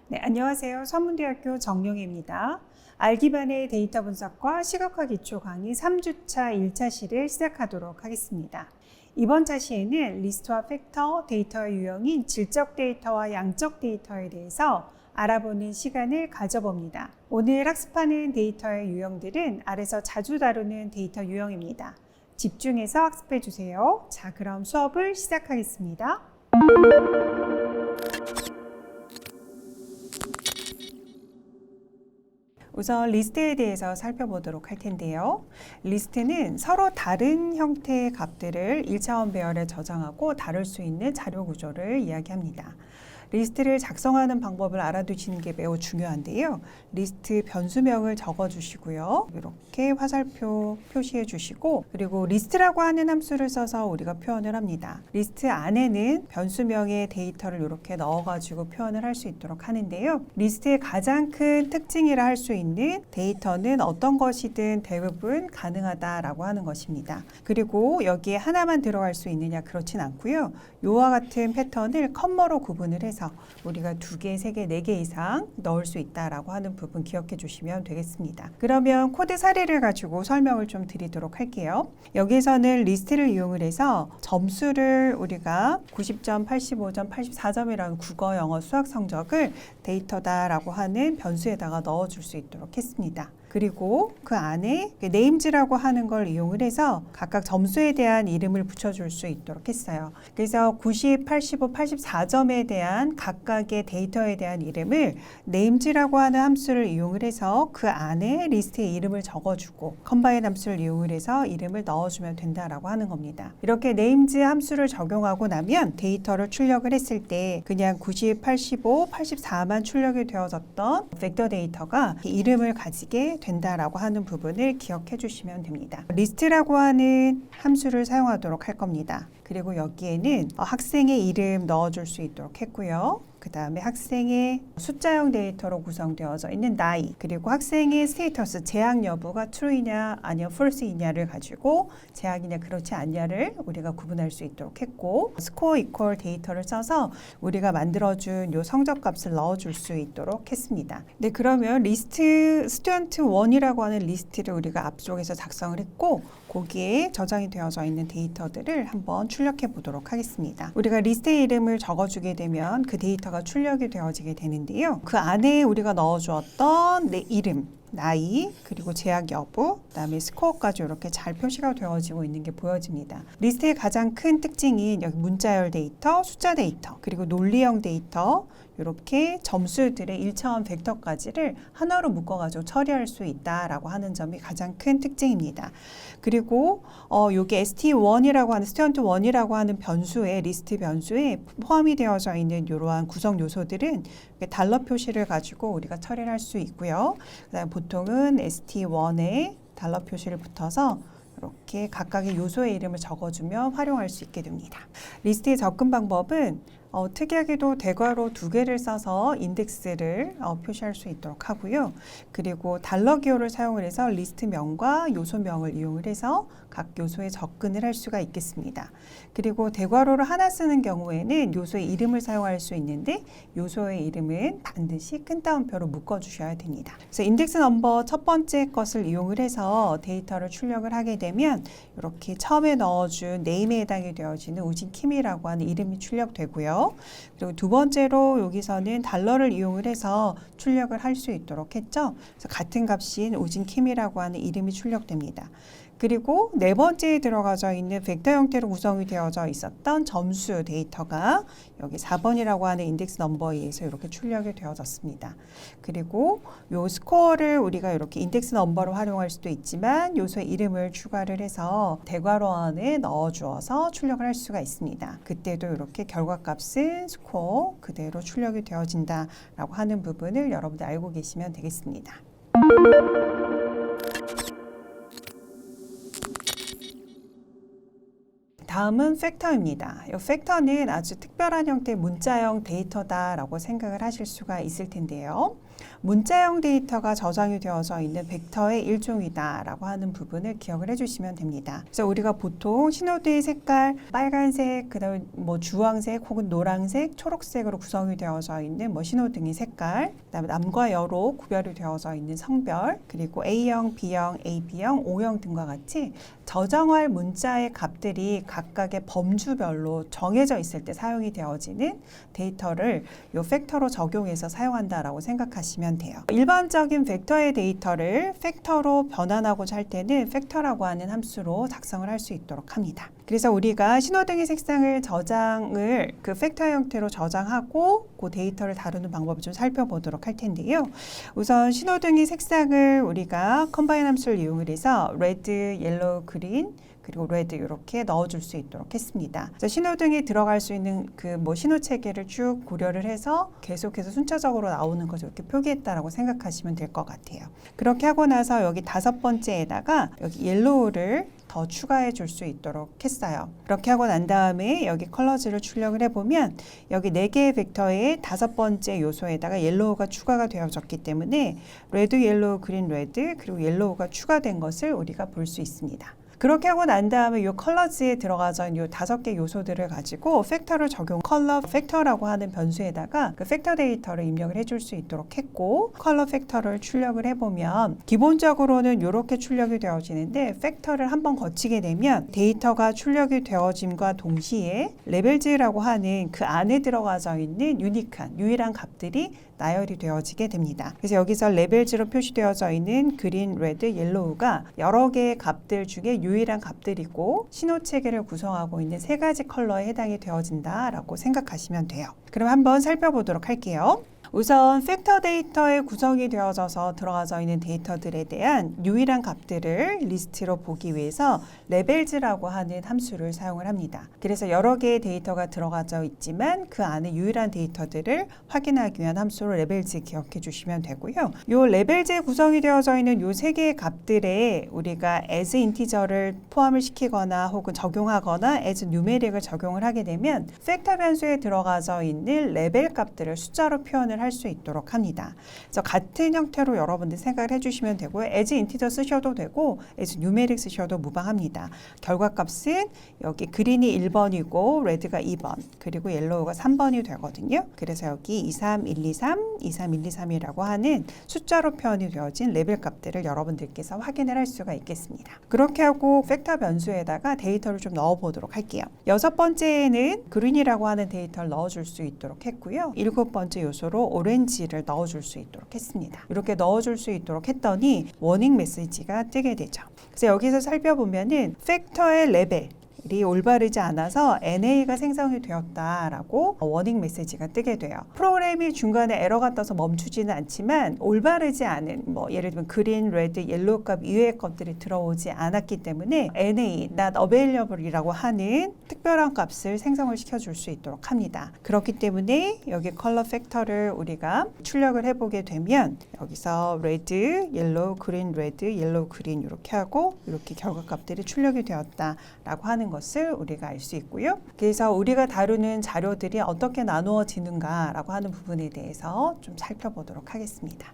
네, 안녕하세요. 서문대학교 정용혜입니다. 알기반의 데이터 분석과 시각화 기초 강의 3주차 1차 시를 시작하도록 하겠습니다. 이번 차 시에는 리스트와 팩터, 데이터의 유형인 질적 데이터와 양적 데이터에 대해서 알아보는 시간을 가져봅니다. 오늘 학습하는 데이터의 유형들은 아래서 자주 다루는 데이터 유형입니다. 집중해서 학습해 주세요. 자, 그럼 수업을 시작하겠습니다. 우선 리스트에 대해서 살펴보도록 할 텐데요. 리스트는 서로 다른 형태의 값들을 1차원 배열에 저장하고 다룰 수 있는 자료 구조를 이야기합니다. 리스트를 작성하는 방법을 알아두시는 게 매우 중요한데요. 리스트 변수명을 적어주시고요. 이렇게 화살표 표시해 주시고, 그리고 리스트라고 하는 함수를 써서 우리가 표현을 합니다. 리스트 안에는 변수명의 데이터를 이렇게 넣어가지고 표현을 할 수 있도록 하는데요. 리스트의 가장 큰 특징이라 할 수 있는 데이터는 어떤 것이든 대부분 가능하다라고 하는 것입니다. 그리고 여기에 하나만 들어갈 수 있느냐, 그렇진 않고요. 이와 같은 패턴을 컴마로 구분을 해서 우리가 2개, 3개, 4개 이상 넣을 수 있다라고 하는 부분 기억해 주시면 되겠습니다. 그러면 코드 사례를 가지고 설명을 좀 드리도록 할게요. 여기서는 리스트를 이용을 해서 점수를 우리가 90점, 85점, 84점이라는 국어, 영어, 수학 성적을 데이터다라고 하는 변수에다가 넣어줄 수 있도록 했습니다. 그리고 그 안에 네임즈라고 하는 걸 이용을 해서 각각 점수에 대한 이름을 붙여줄 수 있도록 했어요. 그래서 90, 85, 84점에 대한 각각의 데이터에 대한 이름을 네임즈라고 하는 함수를 이용을 해서 그 안에 리스트의 이름을 적어주고 컴바인 함수를 이용을 해서 이름을 넣어주면 된다라고 하는 겁니다. 이렇게 네임즈 함수를 적용하고 나면 데이터를 출력을 했을 때 그냥 90, 85, 84만 출력이 되어졌던 벡터 데이터가 이름을 가지게 된다라고 하는 부분을 기억해 주시면 됩니다. 리스트라고 하는 함수를 사용하도록 할 겁니다. 그리고 여기에는 학생의 이름 넣어줄 수 있도록 했고요. 그 다음에 학생의 숫자형 데이터로 구성되어져 있는 나이, 그리고 학생의 스테이터스, 재학 여부가 true이냐 아니면 false이냐를 가지고 재학이냐 그렇지 않냐를 우리가 구분할 수 있도록 했고, 스코어 이퀄 데이터를 써서 우리가 만들어준 요 성적값을 넣어줄 수 있도록 했습니다. 네, 그러면 리스트 스튜던트 1이라고 하는 리스트를 우리가 앞쪽에서 작성을 했고, 거기에 저장이 되어져 있는 데이터들을 한번 출력해 보도록 하겠습니다. 우리가 리스트의 이름을 적어주게 되면 그 데이터가 출력이 되어지게 되는데요. 그 안에 우리가 넣어주었던 내 이름, 나이, 그리고 재학 여부, 그다음에 스코어까지 이렇게 잘 표시가 되어지고 있는 게 보여집니다. 리스트의 가장 큰 특징인 여기 문자열 데이터, 숫자 데이터, 그리고 논리형 데이터, 이렇게 점수들의 1차원 벡터까지를 하나로 묶어가지고 처리할 수 있다라고 하는 점이 가장 큰 특징입니다. 그리고 요게 st1이라고 하는 스튜던트 1이라고 하는 변수에 리스트 변수에 포함이 되어져 있는 이러한 구성 요소들은 달러 표시를 가지고 우리가 처리를 할 수 있고요. 그다음 보통은 st1에 달러 표시를 붙어서 이렇게 각각의 요소의 이름을 적어주면 활용할 수 있게 됩니다. 리스트의 접근 방법은 특이하게도 대괄호 2개를 써서 인덱스를 표시할 수 있도록 하고요. 그리고 달러 기호를 사용을 해서 리스트명과 요소명을 이용을 해서 각 요소에 접근을 할 수가 있겠습니다. 그리고 대괄호를 하나 쓰는 경우에는 요소의 이름을 사용할 수 있는데 요소의 이름은 반드시 큰 따옴표로 묶어주셔야 됩니다. 그래서 인덱스 넘버 첫 번째 것을 이용을 해서 데이터를 출력을 하게 되면 이렇게 처음에 넣어준 네임에 해당이 되어지는 우진킴이라고 하는 이름이 출력되고요. 그리고 두 번째로 여기서는 달러를 이용을 해서 출력을 할 수 있도록 했죠. 그래서 같은 값인 우진킴이라고 하는 이름이 출력됩니다. 그리고 네 번째에 들어가져 있는 벡터 형태로 구성이 되어져 있었던 점수 데이터가 여기 4번이라고 하는 인덱스 넘버에 의해서 이렇게 출력이 되어졌습니다. 그리고 요 스코어를 우리가 이렇게 인덱스 넘버로 활용할 수도 있지만 요소의 이름을 추가를 해서 대괄호 안에 넣어 주어서 출력을 할 수가 있습니다. 그때도 이렇게 결과값은 스코어 그대로 출력이 되어진다라고 하는 부분을 여러분들 알고 계시면 되겠습니다. 다음은 팩터입니다. 이 팩터는 아주 특별한 형태의 문자형 데이터다라고 생각을 하실 수가 있을 텐데요. 문자형 데이터가 저장이 되어져 있는 벡터의 일종이다라고 하는 부분을 기억을 해주시면 됩니다. 그래서 우리가 보통 신호등의 색깔 빨간색, 그다음에 주황색 혹은 노란색, 초록색으로 구성이 되어져 있는 신호등의 색깔, 그다음에 남과 여로 구별이 되어져 있는 성별, 그리고 A형, B형, AB형, O형 등과 같이 저장할 문자의 값들이 각각의 범주별로 정해져 있을 때 사용이 되어지는 데이터를 이 팩터로 적용해서 사용한다라고 생각하시면 돼요. 일반적인 벡터의 데이터를 팩터로 변환하고자 할 때는 팩터라고 하는 함수로 작성을 할 수 있도록 합니다. 그래서 우리가 신호등의 색상을 저장을 그 팩터 형태로 저장하고 그 데이터를 다루는 방법을 좀 살펴보도록 할 텐데요. 우선 신호등의 색상을 우리가 컴바인 함수를 이용을 해서 레드, 옐로우, 그린 그리고 레드 이렇게 넣어줄 수 있도록 했습니다. 그래서 신호등에 들어갈 수 있는 신호 체계를 쭉 고려를 해서 계속해서 순차적으로 나오는 것을 이렇게 표기했다라고 생각하시면 될 것 같아요. 그렇게 하고 나서 여기 5번째에다가 여기 옐로우를 더 추가해 줄 수 있도록 했어요. 그렇게 하고 난 다음에 여기 컬러즈를 출력을 해보면 여기 4개의 벡터의 5번째 요소에다가 옐로우가 추가가 되어졌기 때문에 레드, 옐로우, 그린, 레드 그리고 옐로우가 추가된 것을 우리가 볼 수 있습니다. 그렇게 하고 난 다음에 이 컬러즈에 들어가져 있는 이 5개 요소들을 가지고 팩터를 적용, 컬러 팩터라고 하는 변수에다가 그 팩터 데이터를 입력을 해줄 수 있도록 했고, 컬러 팩터를 출력을 해보면 기본적으로는 이렇게 출력이 되어지는데 팩터를 한번 거치게 되면 데이터가 출력이 되어짐과 동시에 레벨즈라고 하는 그 안에 들어가져 있는 유일한 값들이 나열이 되어지게 됩니다. 그래서 여기서 레벨즈로 표시되어져 있는 그린, 레드, 옐로우가 여러 개의 값들 중에 유일한 값들이고 신호 체계를 구성하고 있는 3가지 컬러에 해당이 되어진다라고 생각하시면 돼요. 그럼 한번 살펴보도록 할게요. 우선 팩터 데이터에 구성이 되어져서 들어가져 있는 데이터들에 대한 유일한 값들을 리스트로 보기 위해서 레벨즈라고 하는 함수를 사용을 합니다. 그래서 여러 개의 데이터가 들어가져 있지만 그 안에 유일한 데이터들을 확인하기 위한 함수로 레벨즈 기억해 주시면 되고요. 이 레벨즈에 구성이 되어져 있는 이 3개의 값들에 우리가 as 인티저를 포함을 시키거나 혹은 적용하거나 as 누메릭을 적용을 하게 되면 팩터 변수에 들어가져 있는 레벨 값들을 숫자로 표현을 할 수 있도록 합니다. 그래서 같은 형태로 여러분들 생각을 해주시면 되고요. as 인티저 쓰셔도 되고 as 누메릭 쓰셔도 무방합니다. 결과값은 여기 그린이 1번이고 레드가 2번 그리고 옐로우가 3번이 되거든요. 그래서 여기 23123, 23123이라고 하는 숫자로 표현이 되어진 레벨 값들을 여러분들께서 확인을 할 수가 있겠습니다. 그렇게 하고 팩터 변수에다가 데이터를 좀 넣어보도록 할게요. 6번째에는 그린이라고 하는 데이터를 넣어줄 수 있도록 했고요. 7번째 요소로 오렌지를 넣어줄 수 있도록 했습니다. 이렇게 넣어줄 수 있도록 했더니 워닝 메시지가 뜨게 되죠. 그래서 여기서 살펴보면은 팩터의 레벨 이 올바르지 않아서 NA가 생성이 되었다라고 워닝 메시지가 뜨게 돼요. 프로그램이 중간에 에러가 떠서 멈추지는 않지만 올바르지 않은 예를 들면 그린, 레드, 옐로우 값 이외의 것들이 들어오지 않았기 때문에 NA, not available이라고 하는 특별한 값을 생성을 시켜줄 수 있도록 합니다. 그렇기 때문에 여기 컬러 팩터를 우리가 출력을 해보게 되면 여기서 레드, 옐로우, 그린, 레드, 옐로우, 그린 이렇게 하고 이렇게 결과값들이 출력이 되었다라고 하는 것을 우리가 알 수 있고요. 그래서 우리가 다루는 자료들이 어떻게 나누어지는가라고 하는 부분에 대해서 좀 살펴보도록 하겠습니다.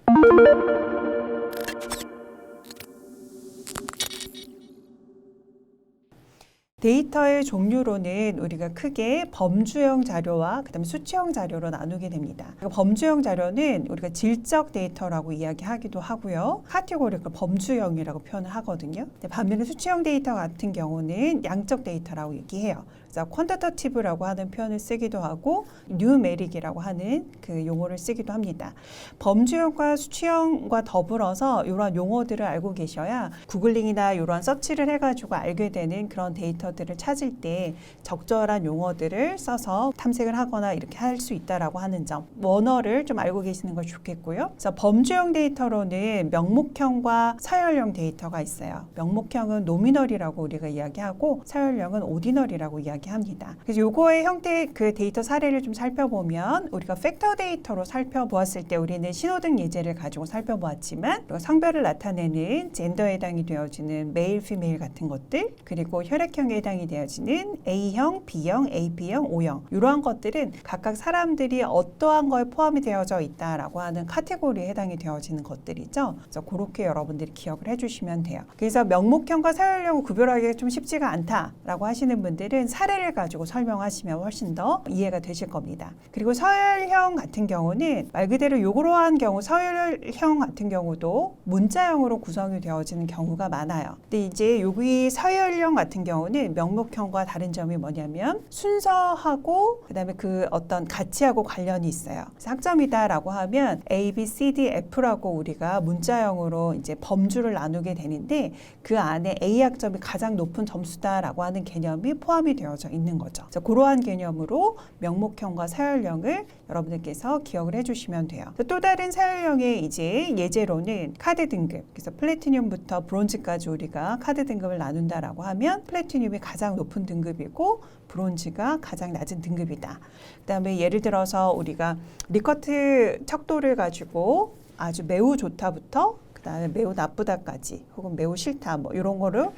데이터의 종류로는 우리가 크게 범주형 자료와 그다음에 수치형 자료로 나누게 됩니다. 범주형 자료는 우리가 질적 데이터라고 이야기하기도 하고요. 카테고리를 범주형이라고 표현을 하거든요. 반면에 수치형 데이터 같은 경우는 양적 데이터라고 얘기해요. 그래서 퀀터터티브라고 하는 표현을 쓰기도 하고 뉴메릭이라고 하는 그 용어를 쓰기도 합니다. 범주형과 수치형과 더불어서 이러한 용어들을 알고 계셔야 구글링이나 이러한 서치를 해가지고 알게 되는 그런 데이터 데이터들을 찾을 때 적절한 용어들을 써서 탐색을 하거나 이렇게 할 수 있다라고 하는 점, 원어를 좀 알고 계시는 것이 좋겠고요. 그래서 범주형 데이터로는 명목형과 서열형 데이터가 있어요. 명목형은 노미널이라고 우리가 이야기하고 서열형은 오디널이라고 이야기합니다. 그래서 요거의 형태 그 데이터 사례를 좀 살펴보면 우리가 팩터 데이터로 살펴보았을 때 우리는 신호등 예제를 가지고 살펴보았지만 성별을 나타내는 젠더에 해당이 되어지는 메일, 피메일 같은 것들, 그리고 혈액형에 해당이 되어지는 A형, B형, AB형, O형 이러한 것들은 각각 사람들이 어떠한 거에 포함이 되어져 있다라고 하는 카테고리에 해당이 되어지는 것들이죠. 그래서 그렇게 여러분들이 기억을 해주시면 돼요. 그래서 명목형과 서열형을 구별하기가 좀 쉽지가 않다라고 하시는 분들은 사례를 가지고 설명하시면 훨씬 더 이해가 되실 겁니다. 그리고 서열형 같은 경우는 말 그대로 요구로한 경우 서열형 같은 경우도 문자형으로 구성이 되어지는 경우가 많아요. 근데 이제 여기 서열형 같은 경우는 명목형과 다른 점이 뭐냐면 순서하고 그다음에 그 어떤 가치하고 관련이 있어요. 그래서 학점이다라고 하면 A, B, C, D, F라고 우리가 문자형으로 이제 범주를 나누게 되는데 그 안에 A 학점이 가장 높은 점수다라고 하는 개념이 포함이 되어져 있는 거죠. 그래서 그러한 개념으로 명목형과 서열형을 여러분들께서 기억을 해주시면 돼요. 또 다른 서열형의 이제 예제로는 카드 등급, 그래서 플래티늄부터 브론즈까지 우리가 카드 등급을 나눈다라고 하면 플래티늄이 가장 높은 등급이고 브론즈가 가장 낮은 등급이다. 그다음에 예를 들어서 우리가 리커트 척도를 가지고 아주 매우 좋다부터 그다음에 매우 나쁘다까지 혹은 매우 싫다 뭐 이런 거를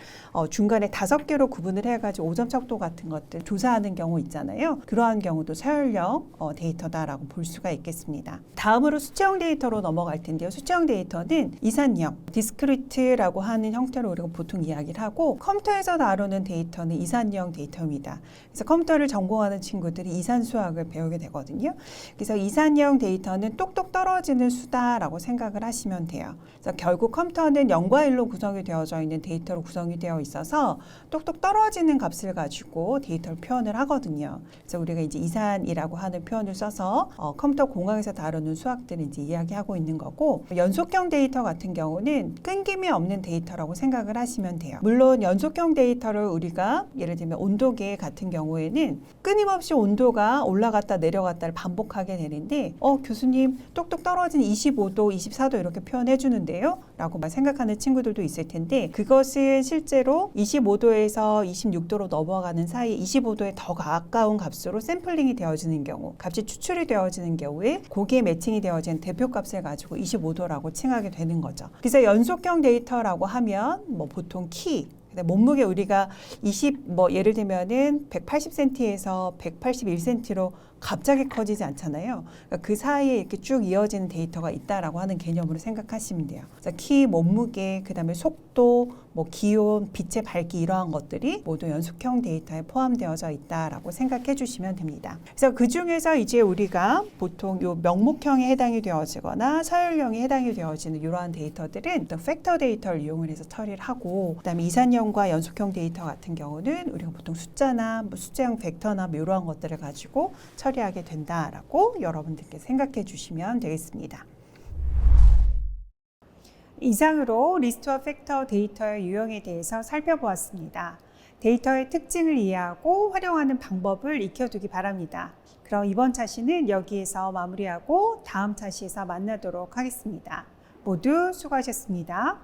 중간에 5개로 구분을 해가지고 5점 척도 같은 것들 조사하는 경우 있잖아요. 그러한 경우도 서열형 데이터다라고 볼 수가 있겠습니다. 다음으로 수치형 데이터로 넘어갈 텐데요. 수치형 데이터는 이산형, 디스크리트라고 하는 형태로 우리가 보통 이야기를 하고 컴퓨터에서 다루는 데이터는 이산형 데이터입니다. 그래서 컴퓨터를 전공하는 친구들이 이산수학을 배우게 되거든요. 그래서 이산형 데이터는 똑똑 떨어지는 수다라고 생각을 하시면 돼요. 그래서 결국 컴퓨터는 0과 1로 구성이 되어져 있는 데이터로 구성이 되어 있어서 똑똑 떨어지는 값을 가지고 데이터를 표현을 하거든요. 그래서 우리가 이제 이산이라고 하는 표현을 써서 컴퓨터 공학에서 다루는 수학들을 이제 이야기하고 있는 거고, 연속형 데이터 같은 경우는 끊김이 없는 데이터라고 생각을 하시면 돼요. 물론 연속형 데이터를 우리가 예를 들면 온도계 같은 경우에는 끊임없이 온도가 올라갔다 내려갔다를 반복하게 되는데 교수님 똑똑 떨어진 25도, 24도 이렇게 표현해 주는데요 라고 생각하는 친구들도 있을 텐데 그것은 실제로 25도에서 26도로 넘어가는 사이 25도에 더 가까운 값으로 샘플링이 되어지는 경우, 값이 추출이 되어지는 경우에 거기에 매칭이 되어진 대표값을 가지고 25도라고 칭하게 되는 거죠. 그래서 연속형 데이터라고 하면 보통 키, 몸무게 우리가 예를 들면은 180cm에서 181cm로 갑자기 커지지 않잖아요. 그러니까 그 사이에 이렇게 쭉 이어지는 데이터가 있다라고 하는 개념으로 생각하시면 돼요. 그래서 키, 몸무게, 그다음에 속도, 기온, 빛의 밝기 이러한 것들이 모두 연속형 데이터에 포함되어져 있다라고 생각해 주시면 됩니다. 그래서 그 중에서 이제 우리가 보통 요 명목형에 해당이 되어지거나 서열형에 해당이 되어지는 이러한 데이터들은 또 팩터 데이터를 이용을 해서 처리를 하고, 그다음에 이산형과 연속형 데이터 같은 경우는 우리가 보통 숫자나 숫자형 벡터나 이러한 것들을 가지고 처리하게 된다라고 여러분들께 생각해 주시면 되겠습니다. 이상으로 리스트와 팩터 데이터의 유형에 대해서 살펴보았습니다. 데이터의 특징을 이해하고 활용하는 방법을 익혀두기 바랍니다. 그럼 이번 차시는 여기에서 마무리하고 다음 차시에서 만나도록 하겠습니다. 모두 수고하셨습니다.